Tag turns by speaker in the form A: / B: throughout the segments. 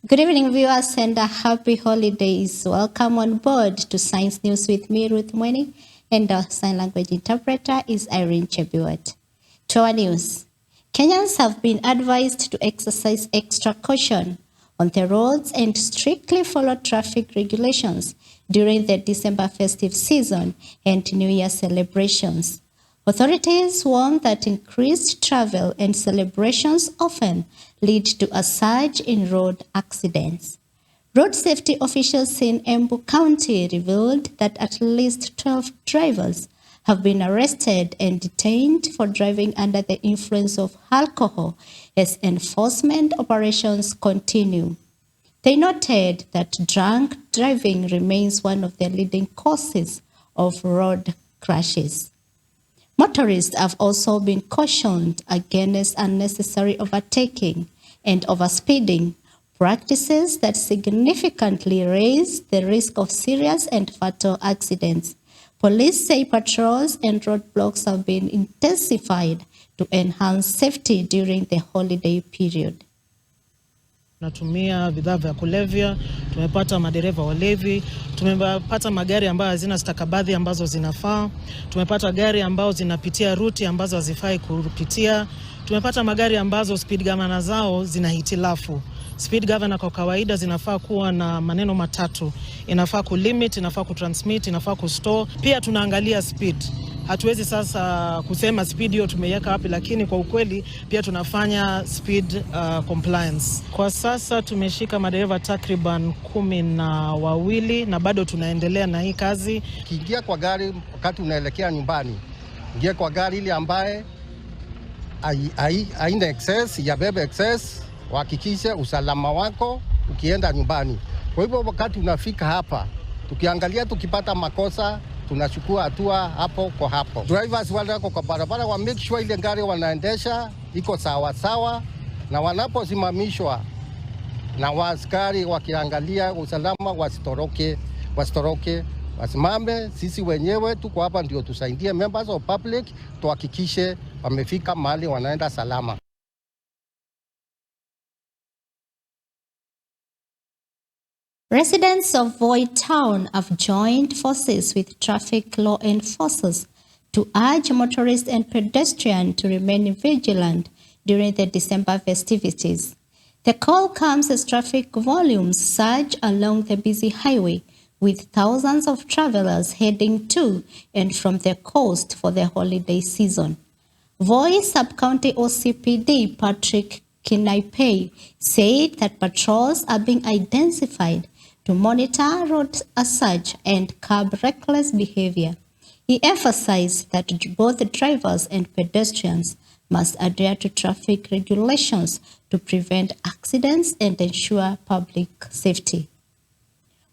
A: Good evening, viewers, and a happy holidays. Welcome on board to Science News with me, Ruth Mweni, and our sign language interpreter is Irene Chebiwat. To our news, Kenyans have been advised to exercise extra caution on the roads and strictly follow traffic regulations during the December festive season and New Year celebrations. Authorities warn that increased travel and celebrations often lead to a surge in road accidents. Road safety officials in Embu County revealed that at least 12 drivers have been arrested and detained for driving under the influence of alcohol as enforcement operations continue. They noted that drunk driving remains one of the leading causes of road crashes. Motorists have also been cautioned against unnecessary overtaking and overspeeding, practices that significantly raise the risk of serious and fatal accidents. Police say patrols and roadblocks have been intensified to enhance safety during the holiday period.
B: Tunatumia bidhaa vya kulevya, tumepata madereva walevi, tumepata magari ambayo hazina stakabadhi ambazo zinafaa, tumepata gari ambazo zinapitia ruti ambazo hazifai kupitia, tumepata magari ambazo speed governor zao zina hitilafu. Speed governor kwa kawaida zinafaa kuwa na maneno matatu: inafaa kulimit, inafaa kutransmit, inafaa kustore. Pia tunaangalia speed. Hatuwezi sasa kusema speed hiyo tumeiweka wapi, lakini kwa ukweli pia tunafanya speed compliance. Kwa sasa tumeshika madereva takriban 12 na bado tunaendelea na hii kazi.
C: Kiingia kwa gari wakati unaelekea nyumbani, ingia kwa gari ile ambaye haina excess, ya bebe excess, uhakikishe usalama wako ukienda nyumbani. Kwa hivyo wakati unafika hapa, tukiangalia tukipata makosa, tunachukua hatua hapo kwa hapo. Drivers wale wako kwa barabara wa make sure ile gari wanaendesha iko sawa sawa, na wanaposimamishwa na waaskari wakiangalia usalama wasitoroke, wasimame. Sisi wenyewe tuko hapa ndio tusaidie members of public, tuhakikishe wamefika mahali wanaenda salama.
A: Residents of Voi Town have joined forces with traffic law enforcers to urge motorists and pedestrians to remain vigilant during the December festivities. The call comes as traffic volumes surge along the busy highway, with thousands of travelers heading to and from the coast for the holiday season. Voi Sub-County OCPD Patrick Kinaipei said that patrols are being intensified to monitor road usage and curb reckless behavior. He emphasized that both drivers and pedestrians must adhere to traffic regulations to prevent accidents and ensure public safety.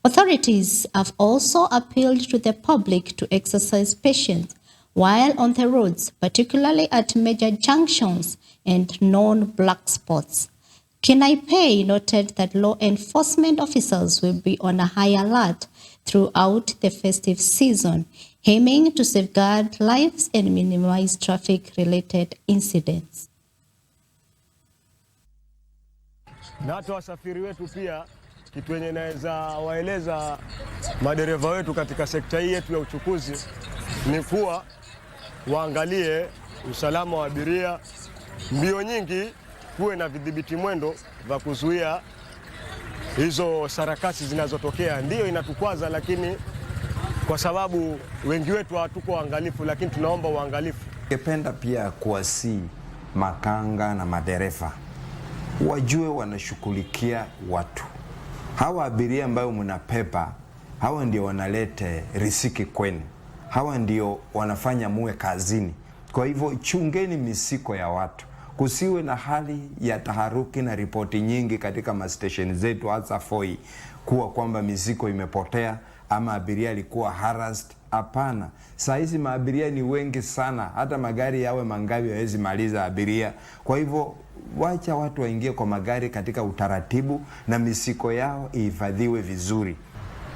A: Authorities have also appealed to the public to exercise patience while on the roads, particularly at major junctions and known black spots. Kinaipei noted that law enforcement officers will be on a high alert throughout the festive season, aiming to safeguard lives and minimize traffic-related incidents.
D: Na hata wasafiri wetu pia, kitu yenye naweza waeleza madereva wetu katika sekta hii yetu ya uchukuzi ni kuwa waangalie usalama wa abiria. Mbio nyingi kuwe na vidhibiti mwendo vya kuzuia hizo sarakasi zinazotokea. Ndio inatukwaza, lakini kwa sababu wengi wetu hatuko waangalifu, lakini tunaomba uangalifu.
E: Ningependa pia kuwasihi makanga na madereva wajue wanashughulikia watu. Hawa abiria ambao mnapepa, hawa ndio wanalete riziki kwenu. Hawa ndio wanafanya muwe kazini. Kwa hivyo chungeni misiko ya watu. Kusiwe na hali ya taharuki na ripoti nyingi katika mastation zetu hasa Voi kuwa kwamba miziko imepotea ama abiria alikuwa harassed. Hapana. Saa hizi maabiria ni wengi sana, hata magari yawe mangapi hawezi maliza abiria. Kwa hivyo wacha watu waingie kwa magari katika utaratibu na misiko yao ihifadhiwe vizuri.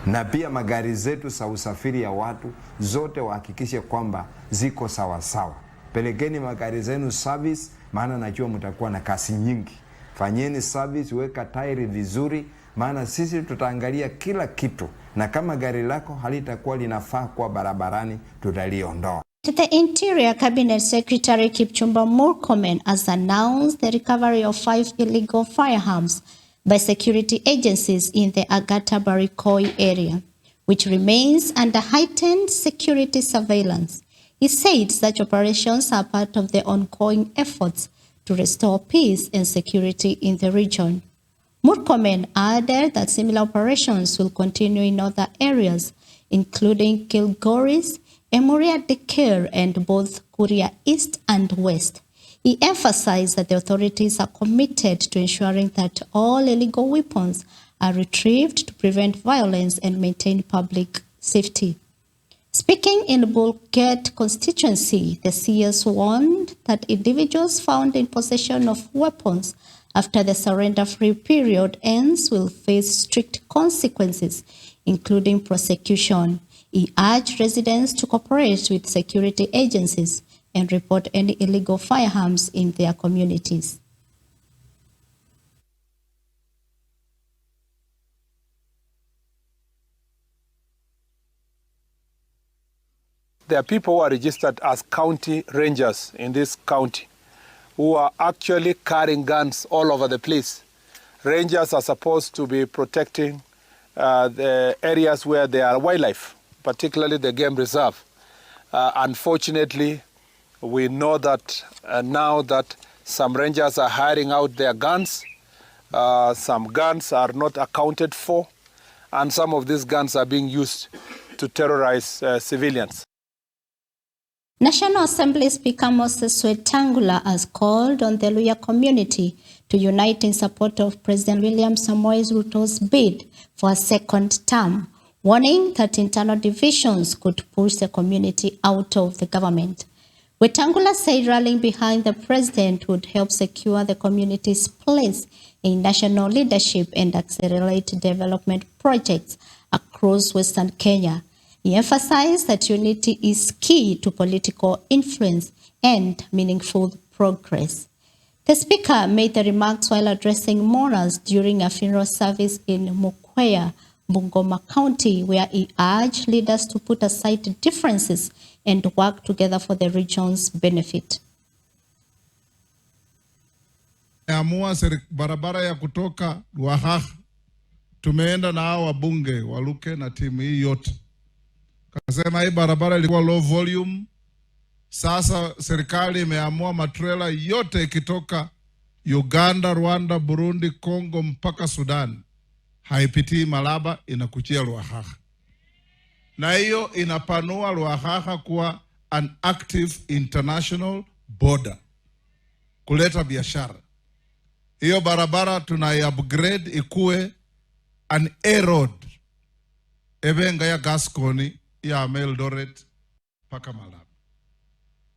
E: Na pia magari zetu za usafiri ya watu zote wahakikishe kwamba ziko sawa sawa. Pelekeni magari zenu service, maana najua mtakuwa na kasi nyingi. fanyeni service, weka tairi vizuri, maana sisi tutaangalia kila kitu, na kama gari lako halitakuwa linafaa kwa barabarani tutaliondoa.
A: The Interior Cabinet Secretary Kipchumba Murkomen has announced the recovery of 5 illegal firearms by security agencies in the Angata Barrikoi area, which remains under heightened security surveillance. He said such operations are part of the ongoing efforts to restore peace and security in the region. Murkomen added that similar operations will continue in other areas, including Kilgoris, Emuria Dikir, and both Kuria East and West. He emphasized that the authorities are committed to ensuring that all illegal weapons are retrieved to prevent violence and maintain public safety. Speaking in Bulgate constituency, the CS warned that individuals found in possession of weapons after the surrender-free period ends will face strict consequences, including prosecution. He urged residents to cooperate with security agencies and report any illegal firearms in their communities.
F: There are people who are registered as county rangers in this county who are actually carrying guns all over the place. Rangers are supposed to be protecting the areas where there are wildlife, particularly the game reserve. Unfortunately, we know that now that some rangers are hiring out their guns, some guns are not accounted for, and some of these guns are being used to terrorize civilians.
A: National Assembly Speaker Moses Wetangula has called on the Luhya community to unite in support of President William Samoei Ruto's bid for a second term, warning that internal divisions could push the community out of the government. Wetangula said rallying behind the president would help secure the community's place in national leadership and accelerate development projects across Western Kenya. He emphasized that unity is key to political influence and meaningful progress. The speaker made the remarks while addressing mourners during a funeral service in Mukwea, Bungoma County, where he urged leaders to put aside differences and work together for the region's benefit.
G: Amua barabara ya kutoka Ruaha, tumeenda na hao wabunge waluke na timu hii yote. Kasema hii barabara ilikuwa low volume. Sasa serikali imeamua matrela yote ikitoka Uganda, Rwanda, Burundi, Congo mpaka Sudan haipitii Malaba, inakuchia Ruaha. Na hiyo inapanua Ruaha kuwa an active international border, kuleta biashara. Hiyo barabara tunai-upgrade ikue an air road. Ebenga ya Gasconi ya Eldoret paka Malaba.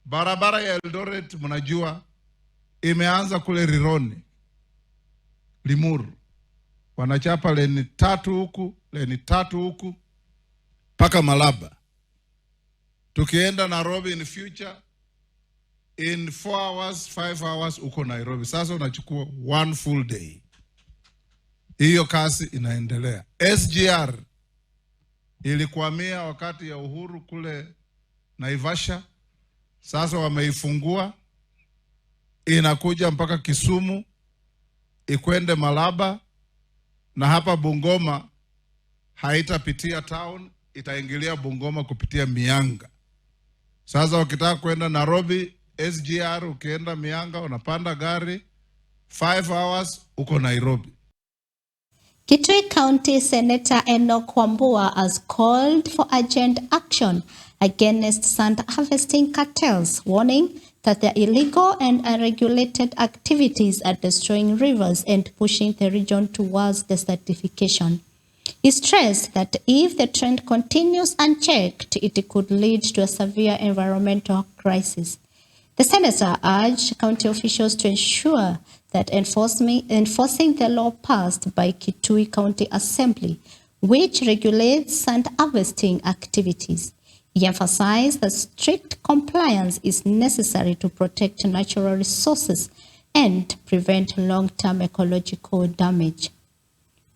G: Barabara ya Eldoret mnajua imeanza kule Rironi, Limuru. Wanachapa leni 3 huku, leni 3 huku paka Malaba. Tukienda Nairobi in future, in 4 hours, 5 hours uko Nairobi. Sasa unachukua 1 full day. Hiyo kasi inaendelea. SGR ilikwamia wakati ya uhuru kule Naivasha. Sasa wameifungua, inakuja mpaka Kisumu, ikwende Malaba, na hapa Bungoma haitapitia town, itaingilia Bungoma kupitia Mianga. Sasa ukitaka kwenda Nairobi, SGR ukienda Mianga unapanda gari 5 hours uko Nairobi.
A: Kitui County Senator Enoch Wambua has called for urgent action against sand harvesting cartels, warning that their illegal and unregulated activities are destroying rivers and pushing the region towards desertification. He stressed that if the trend continues unchecked, it could lead to a severe environmental crisis. The senator urged county officials to ensure that enforcing the law passed by Kitui County Assembly, which regulates sand harvesting activities. He emphasized that strict compliance is necessary to protect natural resources and prevent long-term ecological damage.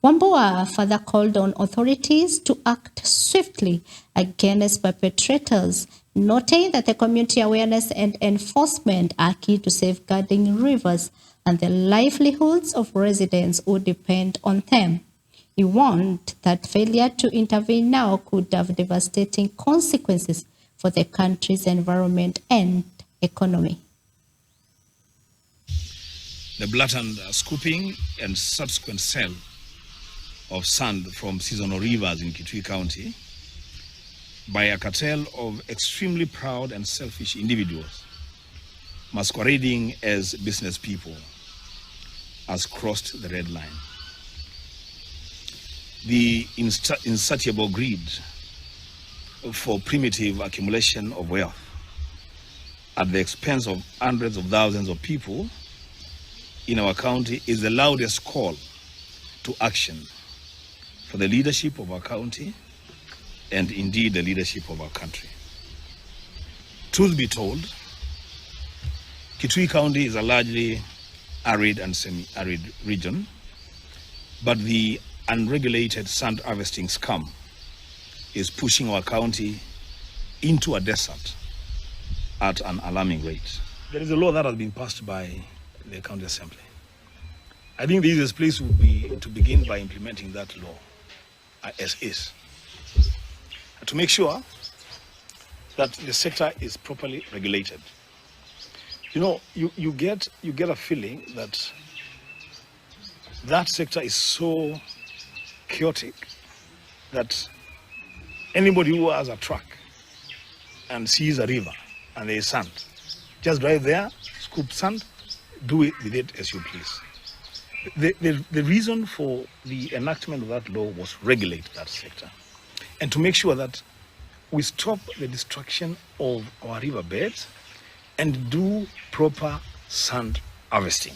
A: Wambua further called on authorities to act swiftly against perpetrators, noting that the community awareness and enforcement are key to safeguarding rivers and the livelihoods of residents who depend on them. He warned that failure to intervene now could have devastating consequences for the country's environment and economy.
H: The blatant scooping and subsequent sale of sand from seasonal rivers in Kitui County by a cartel of extremely proud and selfish individuals masquerading as business people has crossed the red line. The insatiable greed for primitive accumulation of wealth at the expense of hundreds of thousands of people in our county is the loudest call to action for the leadership of our county and indeed the leadership of our country. Truth be told, Kitui County is a largely arid and semi-arid region, but the unregulated sand harvesting scam is pushing our county into a desert at an alarming rate. There is a law that has been passed by the county assembly. I think the easiest place would be to begin by implementing that law as is, to make sure that the sector is properly regulated. You know, you get a feeling that that sector is so chaotic that anybody who has a truck and sees a river and there is sand, just drive there, scoop sand, do it with it as you please. The reason for the enactment of that law was regulate that sector and to make sure that we stop the destruction of our riverbeds and do proper sand harvesting.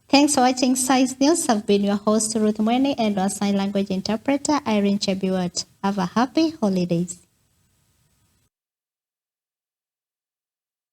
A: Thanks for watching Science News. I've been your host, Ruth Mwene, and our sign language interpreter, Irene Chebiwat. Have a happy holidays.